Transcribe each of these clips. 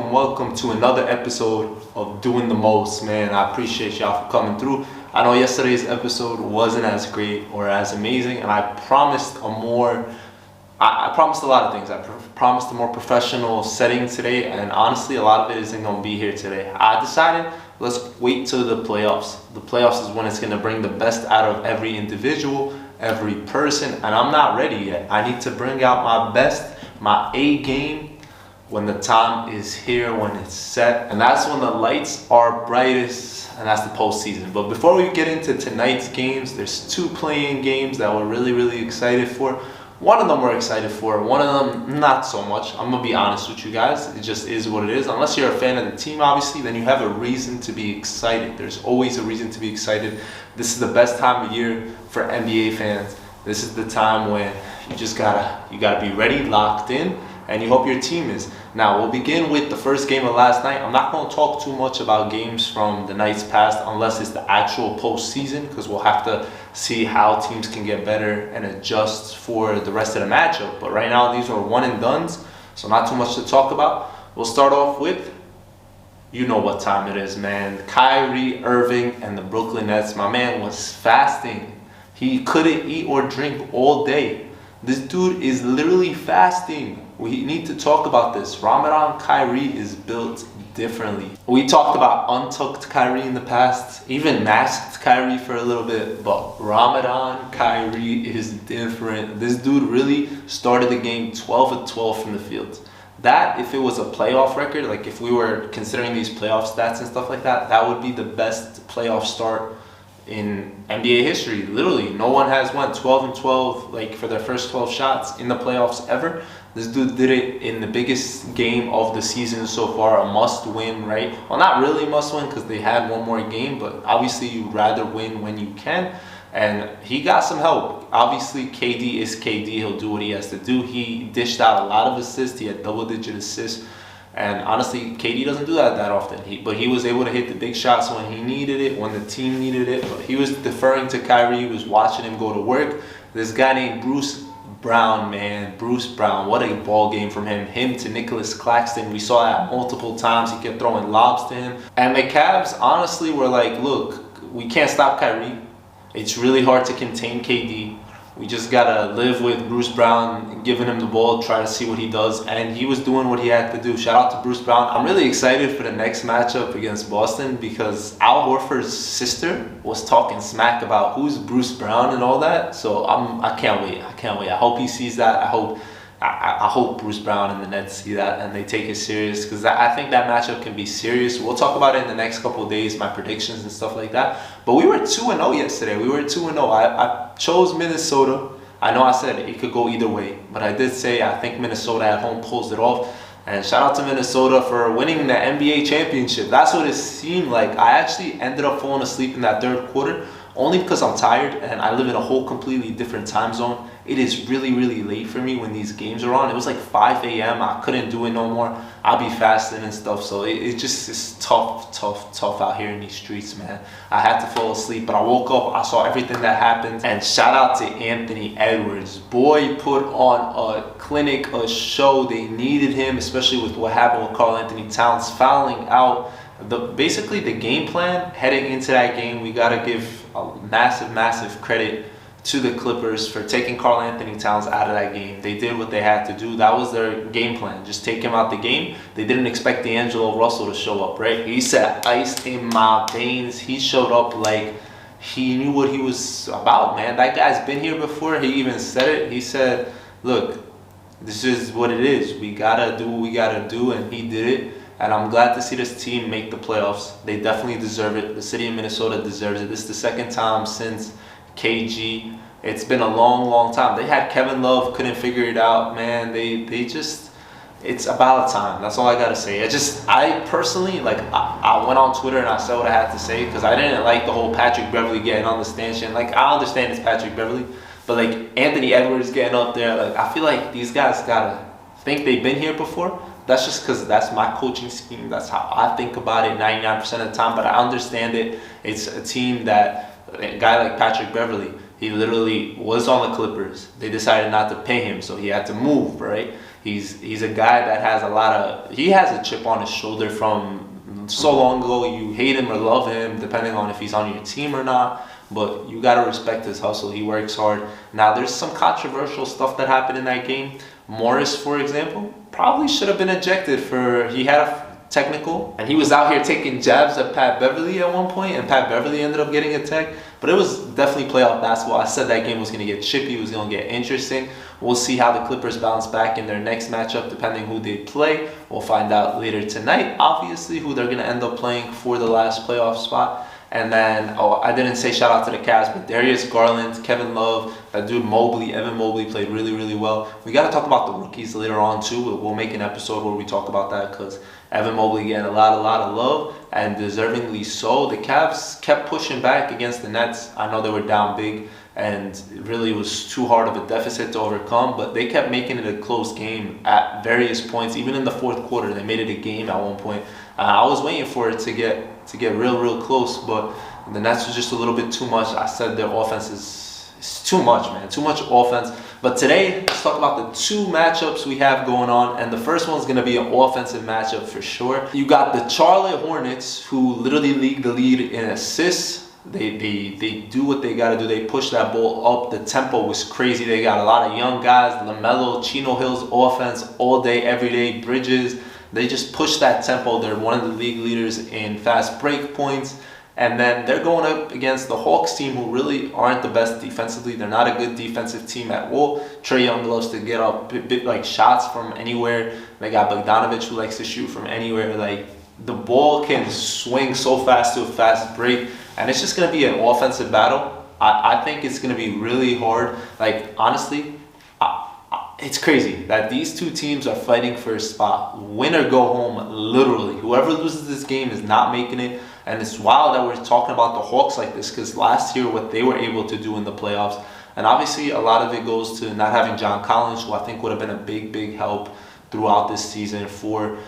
Welcome to another episode of Doing the Most, man. I appreciate y'all for coming through. I know yesterday's episode wasn't as great or as amazing, and I promised I promised a lot of things. I promised a more professional setting today, and honestly, a lot of it isn't going to be here today. I decided let's wait till the playoffs. The playoffs is when it's going to bring the best out of every individual, every person, and I'm not ready yet. I need to bring out my best, my A game, when the time is here, when it's set, and that's when the lights are brightest, and that's the postseason. But before we get into tonight's games, there's two playing games that we're really excited for. One of them we're excited for, one of them not so much. I'm gonna be honest with you guys, it just is what it is. Unless you're a fan of the team, obviously, then you have a reason to be excited. There's always a reason to be excited. This is the best time of year for NBA fans. This is the time when you just gotta be ready, locked in, and you hope your team is. Now, we'll begin with the first game of last night. I'm not going to talk too much about games from the nights past unless it's the actual postseason, because we'll have to see how teams can get better and adjust for the rest of the matchup. But right now, these are one and dones, so not too much to talk about. We'll start off with, you know what time it is, man. Kyrie Irving and the Brooklyn Nets. My man was fasting. He couldn't eat or drink all day. This dude is literally fasting. We need to talk about this. Ramadan Kyrie is built differently. We talked about untucked Kyrie in the past, even masked Kyrie for a little bit, but Ramadan Kyrie is different. This dude really started the game 12 of 12 from the field. That, if it was a playoff record, like if we were considering these playoff stats and stuff like that, that would be the best playoff start in NBA history. Literally, no one has went 12 and 12 like for their first 12 shots in the playoffs ever. This dude did it in the biggest game of the season so far, a must-win, right? Well, not really must-win because they had one more game, but obviously you'd rather win when you can. And he got some help. Obviously, KD is KD. He'll do what he has to do. He dished out a lot of assists. He had double-digit assists. And honestly, KD doesn't do that often. But he was able to hit the big shots when he needed it, when the team needed it. But he was deferring to Kyrie. He was watching him go to work. This guy named Bruce Brown, man. Bruce Brown. What a ball game from him. Him to Nicholas Claxton. We saw that multiple times. He kept throwing lobs to him. And the Cavs, honestly, were like, look, we can't stop Kyrie. It's really hard to contain KD. We just gotta live with Bruce Brown, giving him the ball, try to see what he does, and he was doing what he had to do. Shout out to Bruce Brown. I'm really excited for the next matchup against Boston because Al Horford's sister was talking smack about who's Bruce Brown and all that. So I can't wait. I hope he sees that. I hope Bruce Brown and the Nets see that and they take it serious, because I think that matchup can be serious. We'll talk about it in the next couple of days, my predictions and stuff like that. But we were 2-0 yesterday. We were 2-0. I chose Minnesota. I know I said it could go either way, but I did say I think Minnesota at home pulls it off. And shout out to Minnesota for winning the NBA championship. That's what it seemed like. I actually ended up falling asleep in that third quarter only because I'm tired and I live in a whole completely different time zone. It is really late for me when these games are on. It was like 5 a.m. I couldn't do it no more. I'll be fasting and stuff. So it just is tough out here in these streets, man. I had to fall asleep, but I woke up. I saw everything that happened. And shout out to Anthony Edwards. Boy put on a clinic, a show. They needed him, especially with what happened with Karl Anthony Towns fouling out. Basically, the game plan heading into that game, we got to give a massive credit to the Clippers for taking Karl Anthony Towns out of that game. They did what they had to do. That was their game plan. Just take him out the game. They didn't expect D'Angelo Russell to show up, right? He said, ice in my veins. He showed up like he knew what he was about, man. That guy's been here before. He even said it. He said, look, this is what it is. We gotta do what we gotta do, and he did it. And I'm glad to see this team make the playoffs. They definitely deserve it. The city of Minnesota deserves it. This is the second time since KG. It's been a long time. They had Kevin Love, couldn't figure it out, man. They just, it's about time. That's all I gotta say. I personally, like, I went on Twitter and I said what I had to say because I didn't like the whole Patrick Beverley getting on the stanchion. Like, I understand it's Patrick Beverley, but like Anthony Edwards getting up there, like, I feel like these guys gotta think they've been here before. That's just because that's my coaching scheme. That's how I think about it 99% of the time. But I understand it. It's a team that a guy like Patrick Beverley, he literally was on the Clippers. They decided not to pay him, so he had to move, right? He's a guy that has he has a chip on his shoulder from so long ago. You hate him or love him, depending on if he's on your team or not. But you gotta respect his hustle. He works hard. Now, there's some controversial stuff that happened in that game. Morris, for example, probably should have been ejected he had a technical, and he was out here taking jabs at Pat Beverley at one point, and Pat Beverley ended up getting a tech. But it was definitely playoff basketball. I said that game was going to get chippy, it was going to get interesting. We'll see how the Clippers bounce back in their next matchup, depending who they play. We'll find out later tonight, obviously, who they're going to end up playing for the last playoff spot. And then, I didn't say shout out to the Cavs, but Darius Garland, Kevin Love, that dude Mobley, Evan Mobley played really, really well. We got to talk about the rookies later on too. We'll make an episode where we talk about that because Evan Mobley getting a lot of love, and deservingly so. The Cavs kept pushing back against the Nets. I know they were down big, and it really was too hard of a deficit to overcome, but they kept making it a close game at various points. Even in the fourth quarter, they made it a game at one point. I was waiting for it to get real close, but the Nets was just a little bit too much. I said their offense is too much, man. Too much offense. But today, let's talk about the two matchups we have going on. And the first one's going to be an offensive matchup for sure. You got the Charlotte Hornets, who literally lead the lead in assists. They do what they got to do. They push that ball up. The tempo was crazy. They got a lot of young guys. LaMelo, Chino Hills offense all day, every day. Bridges. They just push that tempo. They're one of the league leaders in fast break points. And then they're going up against the Hawks team, who really aren't the best defensively. They're not a good defensive team at all. Trae Young loves to get up bit like shots from anywhere. They got Bogdanovich, who likes to shoot from anywhere. Like, the ball can swing so fast to a fast break, and it's just going to be an offensive battle. I think it's going to be really hard. Like, honestly, it's crazy that these two teams are fighting for a spot. Win or go home, literally. Whoever loses this game is not making it. And it's wild that we're talking about the Hawks like this, because last year what they were able to do in the playoffs, and obviously a lot of it goes to not having John Collins, who I think would have been a big help throughout this season for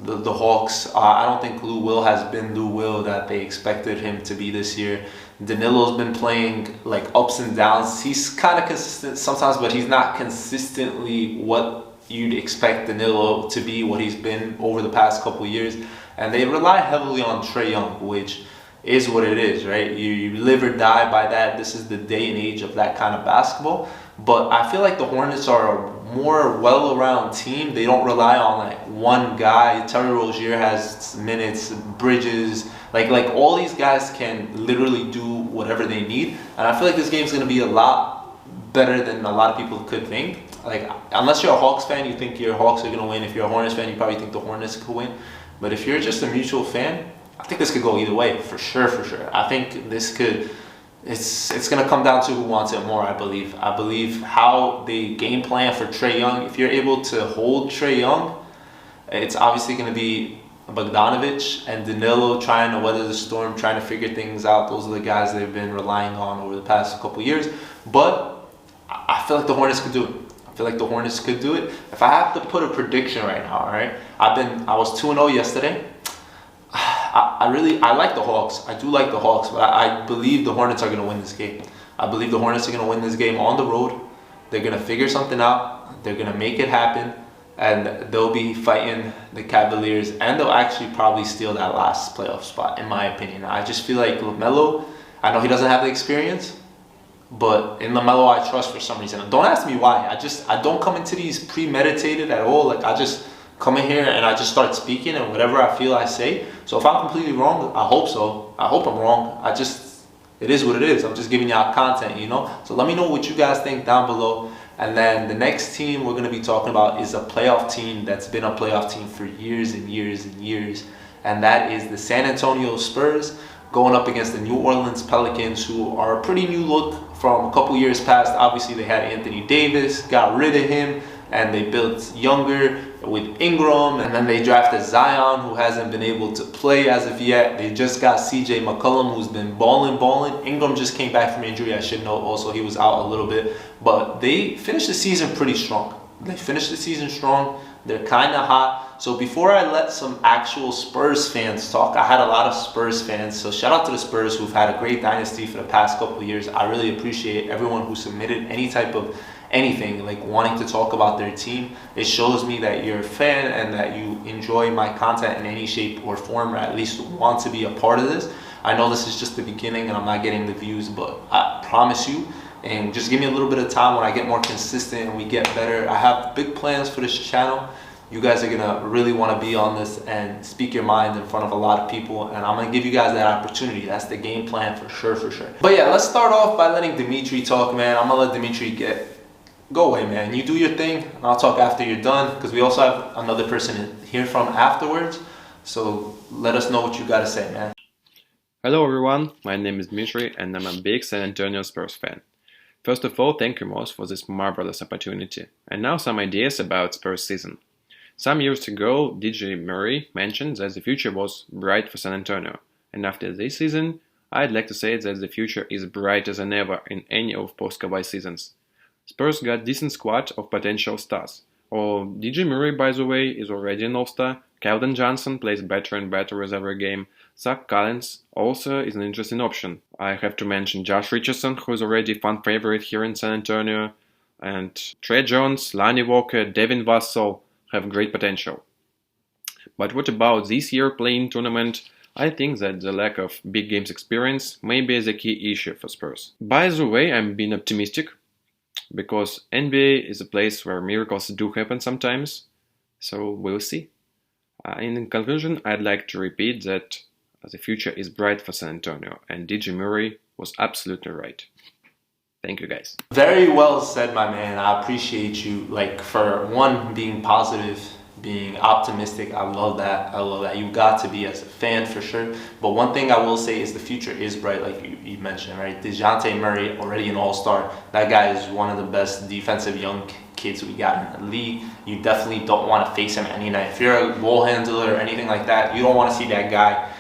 the Hawks. I don't think Lou Will has been Lou Will that they expected him to be this year. Danilo's been playing like ups and downs. He's kind of consistent sometimes, but he's not consistently what you'd expect Danilo to be, what he's been over the past couple of years. And they rely heavily on Trae Young, which is what it is, right? You live or die by that. This is the day and age of that kind of basketball. But I feel like the Hornets are a more well-rounded team. They don't rely on like one guy. Terry Rozier has minutes, Bridges, like all these guys can literally do whatever they need. And I feel like this game's gonna be a lot better than a lot of people could think. Like, unless you're a Hawks fan, you think your Hawks are gonna win. If you're a Hornets fan, you probably think the Hornets could win. But if you're just a mutual fan, I think this could go either way, for sure. I think this could. It's going to come down to who wants it more, I believe. I believe how they game plan for Trae Young. If you're able to hold Trae Young, it's obviously going to be Bogdanovich and Danilo trying to weather the storm, trying to figure things out. Those are the guys they've been relying on over the past couple years. But I feel like the Hornets could do it. If I have to put a prediction right now, all right? I was 2-0 yesterday. I like the Hawks. I do like the Hawks, but I believe the Hornets are going to win this game. I believe the Hornets are going to win this game on the road. They're going to figure something out. They're going to make it happen, and they'll be fighting the Cavaliers, and they'll actually probably steal that last playoff spot, in my opinion. I just feel like LaMelo, I know he doesn't have the experience, but in LaMelo I trust for some reason. Don't ask me why. I don't come into these premeditated at all. Like, I just come in here and I just start speaking, and whatever I feel I say. So if I'm completely wrong, I hope so. I hope I'm wrong. It is what it is. I'm just giving y'all content, you know? So let me know what you guys think down below. And then the next team we're going to be talking about is a playoff team that's been a playoff team for years and years and years. And that is the San Antonio Spurs going up against the New Orleans Pelicans, who are a pretty new look from a couple years past. Obviously, they had Anthony Davis, got rid of him, and they built younger with Ingram, and then they drafted Zion, who hasn't been able to play as of yet. They just got CJ McCollum, who's been balling. Ingram just came back from injury, I should note. Also, he was out a little bit, but they finished the season pretty strong. They're kind of hot. So before I let some actual Spurs fans talk, I had a lot of Spurs fans. So shout out to the Spurs who've had a great dynasty for the past couple of years. I really appreciate everyone who submitted any type of anything, like wanting to talk about their team. It shows me that you're a fan and that you enjoy my content in any shape or form, or at least want to be a part of this. I know this is just the beginning and I'm not getting the views, but I promise you, and just give me a little bit of time when I get more consistent and we get better. I have big plans for this channel. You guys are gonna really want to be on this and speak your mind in front of a lot of people, and I'm gonna give you guys that opportunity. That's the game plan for sure, for sure. But yeah, let's start off by letting Dimitri talk, man. I'm gonna let Dimitri go away, man. You do your thing, and I'll talk after you're done, because we also have another person to hear from afterwards. So let us know what you got to say, man. Hello everyone, my name is Dmitry and I'm a big San Antonio Spurs fan. First of all, thank you most for this marvelous opportunity. And now some ideas about Spurs season. Some years ago, DJ Murray mentioned that the future was bright for San Antonio. And after this season, I'd like to say that the future is brighter than ever in any of post-Kawhi seasons. Spurs got decent squad of potential stars. DJ Murray, by the way, is already an all-star. Keldon Johnson plays better and better with every game. Zach Collins also is an interesting option. I have to mention Josh Richardson, who is already a fan favorite here in San Antonio. And Trey Jones, Lonnie Walker, Devin Vassell have great potential. But what about this year playing tournament? I think that the lack of big games experience may be the key issue for Spurs. By the way, I'm being optimistic, because NBA is a place where miracles do happen sometimes, so we'll see. In conclusion, I'd like to repeat that the future is bright for San Antonio, and DJ Murray was absolutely right. Thank you, guys. Very well said, my man. I appreciate you, for one, being positive, being optimistic. I love that. You got to be as a fan for sure. But one thing I will say is the future is bright, like you mentioned, right? DeJounte Murray, already an all-star. That guy is one of the best defensive young kids we got in the league. You definitely don't want to face him any night. If you're a ball handler or anything like that, you don't want to see that guy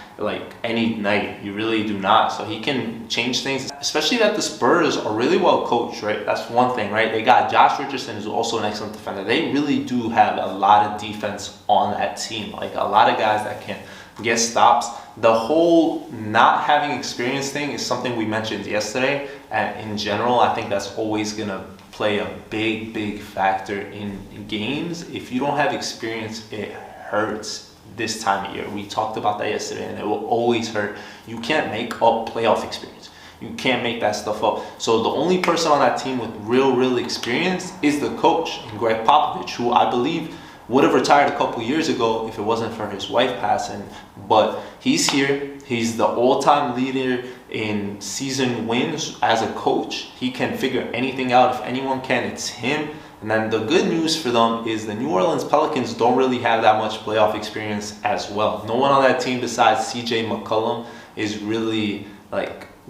any night. You really do not. So he can change things, especially that the Spurs are really well coached, right? That's one thing, right? They got Josh Richardson, who's also an excellent defender. They really do have a lot of defense on that team, a lot of guys that can get stops. The whole not having experience thing is something we mentioned yesterday, and in general, I think that's always gonna play a big factor in games. If you don't have experience, it hurts this time of year. We talked about that yesterday, and it will always hurt. You can't make up playoff experience. You can't make that stuff up. So the only person on that team with real experience is the coach, Greg Popovich, who I believe would have retired a couple years ago if it wasn't for his wife passing. But he's here. He's the all-time leader in season wins as a coach. He can figure anything out. If anyone can, it's him. And then the good news for them is the New Orleans Pelicans don't really have that much playoff experience as well. No one on that team besides CJ McCollum is really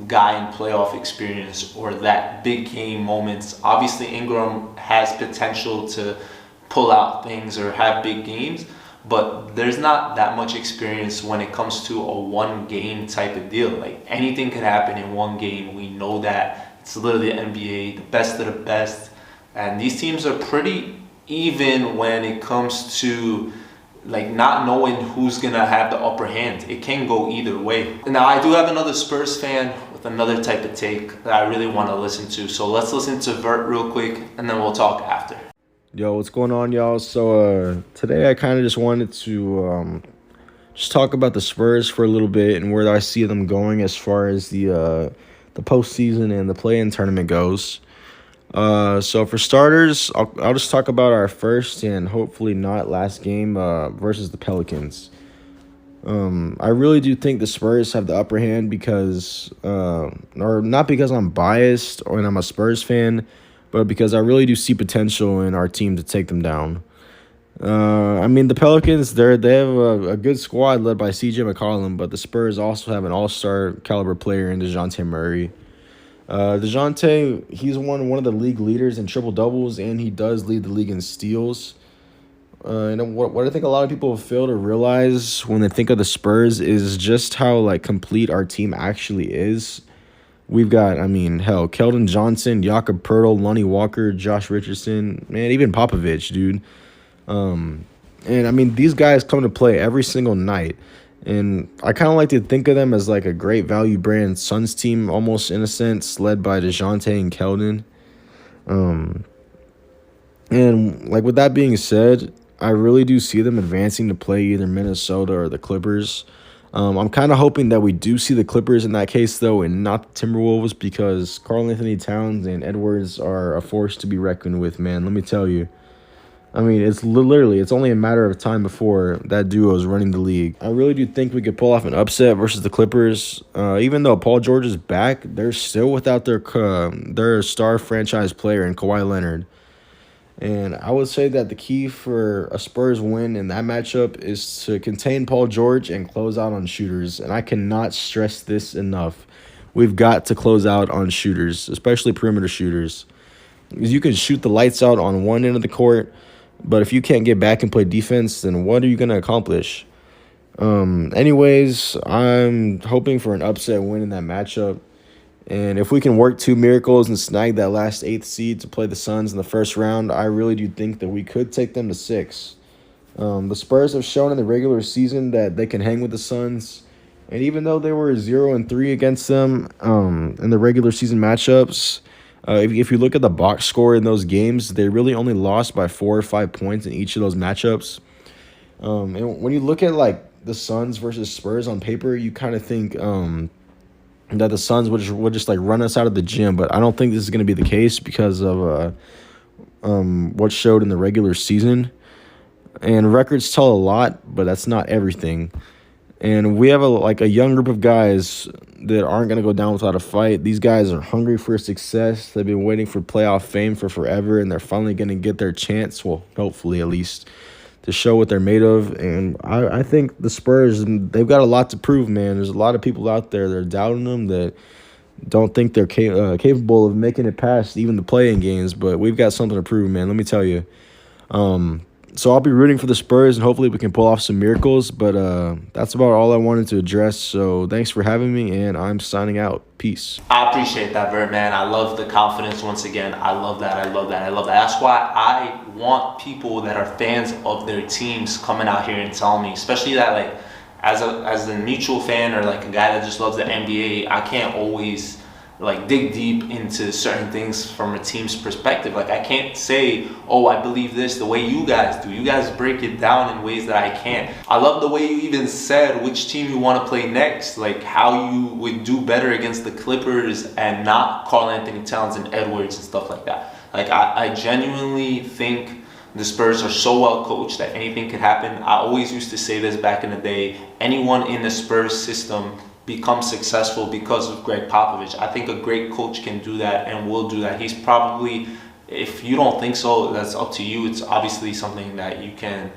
guy in playoff experience or that big game moments. Obviously Ingram has potential to pull out things or have big games, but there's not that much experience when it comes to a one game type of deal. Anything could happen in one game. We know that. It's literally the NBA, the best of the best. And these teams are pretty even when it comes to not knowing who's gonna have the upper hand. It can go either way. Now I do have another Spurs fan with another type of take that I really want to listen to. So let's listen to Vert real quick and then we'll talk after. Yo, what's going on, y'all? So today I kind of just wanted to just talk about the Spurs for a little bit and where I see them going as far as the postseason and the play-in tournament goes. So for starters, I'll just talk about our first and hopefully not last game versus the Pelicans. I really do think the Spurs have the upper hand because, or not because I'm biased or I'm a Spurs fan, but because I really do see potential in our team to take them down. The Pelicans, they have a good squad led by CJ McCollum, but the Spurs also have an all-star caliber player in DeJounte Murray. DeJounte, he's one of the league leaders in triple-doubles, and he does lead the league in steals. And what I think a lot of people fail to realize when they think of the Spurs is just how, complete our team actually is. We've got, Keldon Johnson, Jakob Poeltl, Lonnie Walker, Josh Richardson, man, even Popovich, dude. And I mean, these guys come to play every single night. And I kind of like to think of them as like a great value brand Suns team, almost in a sense, led by DeJounte and Keldon. Um, and like with that being said, I really do see them advancing to play either Minnesota or the Clippers. I'm kind of hoping that we do see the Clippers in that case, though, and not the Timberwolves, because Karl Anthony Towns and Edwards are a force to be reckoned with, man. Let me tell you. I mean, it's only a matter of time before that duo is running the league. I really do think we could pull off an upset versus the Clippers. Even though Paul George is back, they're still without their star franchise player in Kawhi Leonard. And I would say that the key for a Spurs win in that matchup is to contain Paul George and close out on shooters. And I cannot stress this enough. We've got to close out on shooters, especially perimeter shooters. Because you can shoot the lights out on one end of the court, but if you can't get back and play defense, then what are you going to accomplish? Anyways, I'm hoping for an upset win in that matchup. And if we can work two miracles and snag that last 8th seed to play the Suns in the first round, I really do think that we could take them to 6. The Spurs have shown in the regular season that they can hang with the Suns. And even though they were 0-3 against them in the regular season matchups, if you look at the box score in those games, they really only lost by 4 or 5 points in each of those matchups. And when you look at like the Suns versus Spurs on paper, you kind of think that the Suns would just like run us out of the gym, but I don't think this is going to be the case because of what showed in the regular season. And records tell a lot, but that's not everything. And we have a young group of guys that aren't going to go down without a fight. These guys are hungry for success. They've been waiting for playoff fame for forever, and they're finally going to get their chance, well, hopefully at least, to show what they're made of. And I think the Spurs, they've got a lot to prove, man. There's a lot of people out there that are doubting them, that don't think they're capable of making it past even the play-in games. But we've got something to prove, man. Let me tell you. So I'll be rooting for the Spurs, and hopefully we can pull off some miracles. But that's about all I wanted to address. So thanks for having me, and I'm signing out. Peace. I appreciate that, Vert, man. I love the confidence once again. I love that. That's why I want people that are fans of their teams coming out here and telling me, especially that, like, as a mutual fan or like a guy that just loves the NBA, I can't always like dig deep into certain things from a team's perspective. Like, I can't say, oh, I believe this the way you guys do. You guys break it down in ways that I can't. I love the way you even said which team you want to play next, like how you would do better against the Clippers and not Karl Anthony Towns and Edwards and stuff like that. Like, I genuinely think the Spurs are so well coached that anything could happen. I always used to say this back in the day, anyone in the Spurs system become successful because of Greg Popovich. I think a great coach can do that and will do that. He's probably, if you don't think so, that's up to you. It's obviously something that you can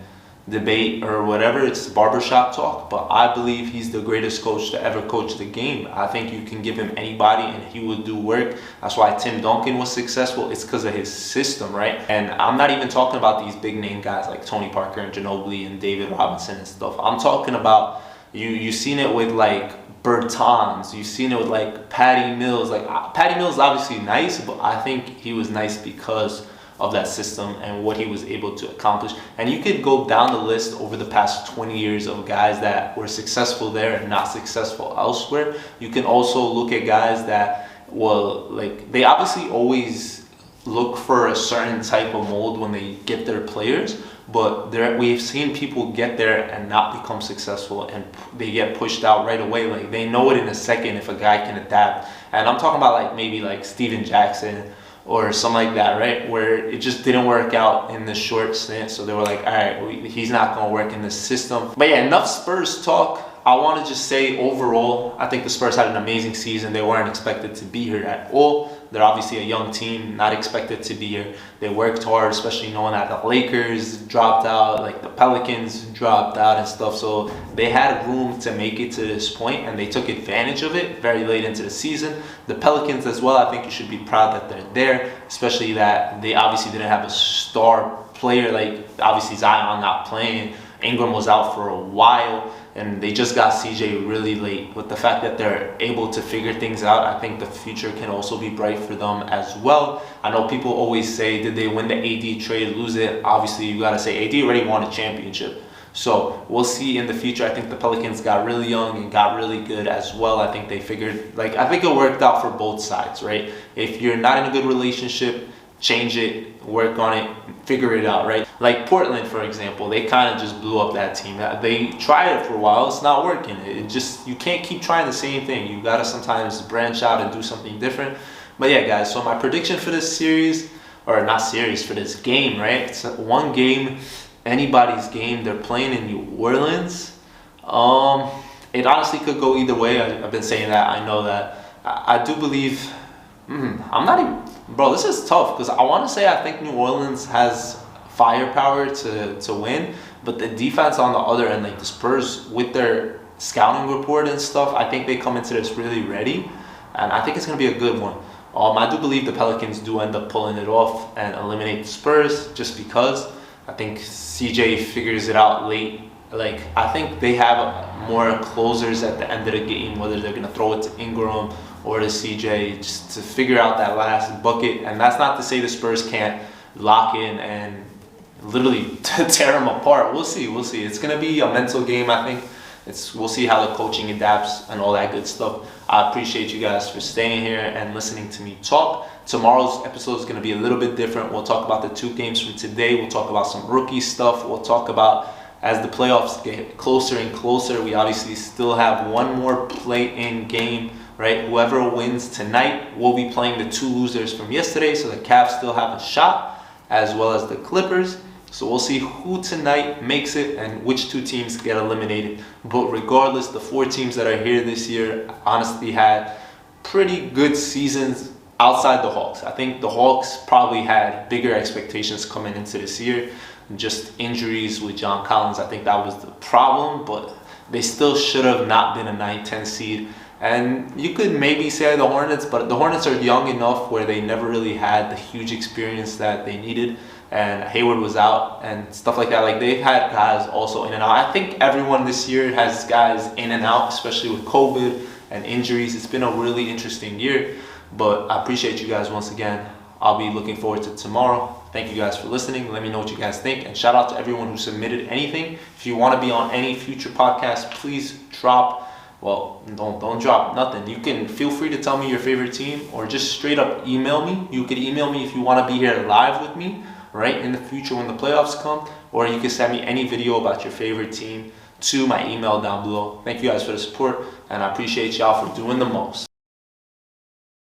debate or whatever. It's barbershop talk, but I believe he's the greatest coach to ever coach the game. I think you can give him anybody and he will do work. That's why Tim Duncan was successful. It's because of his system, right? And I'm not even talking about these big name guys like Tony Parker and Ginobili and David Robinson and stuff. I'm talking about, you've seen it with like Bertans, you've seen it with like Patty Mills. Like, Patty Mills is obviously nice, but I think he was nice because of that system and what he was able to accomplish. And you could go down the list over the past 20 years of guys that were successful there and not successful elsewhere. You can also look at guys that, well, like, they obviously always look for a certain type of mold when they get their players, but we've seen people get there and not become successful, and they get pushed out right away. Like, they know it in a second if a guy can adapt. And I'm talking about like maybe like Steven Jackson or something like that, right? Where it just didn't work out in the short stint. So they were like, all right, he's not going to work in this system. But yeah, enough Spurs talk. I want to just say overall, I think the Spurs had an amazing season. They weren't expected to be here at all. They're obviously a young team, not expected to be here. They worked hard, especially knowing that the Lakers dropped out, like the Pelicans dropped out and stuff. So they had room to make it to this point, and they took advantage of it very late into the season. The Pelicans as well, I think you should be proud that they're there, especially that they obviously didn't have a star player. Like, obviously Zion not playing. Ingram was out for a while. and they just got CJ really late. With the fact that they're able to figure things out, I think the future can also be bright for them as well. I know people always say, did they win the AD trade, lose it? Obviously, you got to say AD already won a championship. So we'll see in the future. I think the Pelicans got really young and got really good as well. I think they figured, I think it worked out for both sides, right? If you're not in a good relationship, change it, work on it, figure it out, right? Like Portland, for example, they kind of just blew up that team. They tried it for a while, it's not working. You can't keep trying the same thing. You gotta sometimes branch out and do something different. But yeah, guys, so my prediction for this series, or not series, for this game, right? It's one game, anybody's game. They're playing in New Orleans. It honestly could go either way. I've been saying that, I know that. I do believe, I'm not even, bro, this is tough because I want to say I think New Orleans has firepower to win, but the defense on the other end, like the Spurs with their scouting report and stuff, I think they come into this really ready, and I think it's going to be a good one. I do believe the Pelicans do end up pulling it off and eliminate the Spurs just because I think CJ figures it out late. Like, I think they have more closers at the end of the game, whether they're going to throw it to Ingram or to CJ, just to figure out that last bucket. And that's not to say the Spurs can't lock in and literally tear them apart. We'll see. It's going to be a mental game, I think. We'll see how the coaching adapts and all that good stuff. I appreciate you guys for staying here and listening to me talk. Tomorrow's episode is going to be a little bit different. We'll talk about the 2 games from today. We'll talk about some rookie stuff. We'll talk about, as the playoffs get closer and closer, we obviously still have one more play-in game, right? Whoever wins tonight will be playing the 2 losers from yesterday, so the Cavs still have a shot, as well as the Clippers. So we'll see who tonight makes it and which 2 teams get eliminated. But regardless, the 4 teams that are here this year honestly had pretty good seasons outside the Hawks. I think the Hawks probably had bigger expectations coming into this year. Just injuries with John Collins, I think that was the problem, but they still should have not been a 9-10 seed. And you could maybe say the Hornets, but the Hornets are young enough where they never really had the huge experience that they needed. And Hayward was out and stuff like that. Like, they've had guys also in and out. I think everyone this year has guys in and out, especially with COVID and injuries. It's been a really interesting year, but I appreciate you guys once again. I'll be looking forward to tomorrow. Thank you guys for listening. Let me know what you guys think. And shout out to everyone who submitted anything. If you want to be on any future podcast, please drop. Well, don't drop nothing. You can feel free to tell me your favorite team or just straight up email me. You could email me if you want to be here live with me, right, in the future when the playoffs come. Or you can send me any video about your favorite team to my email down below. Thank you guys for the support, and I appreciate y'all for doing the most.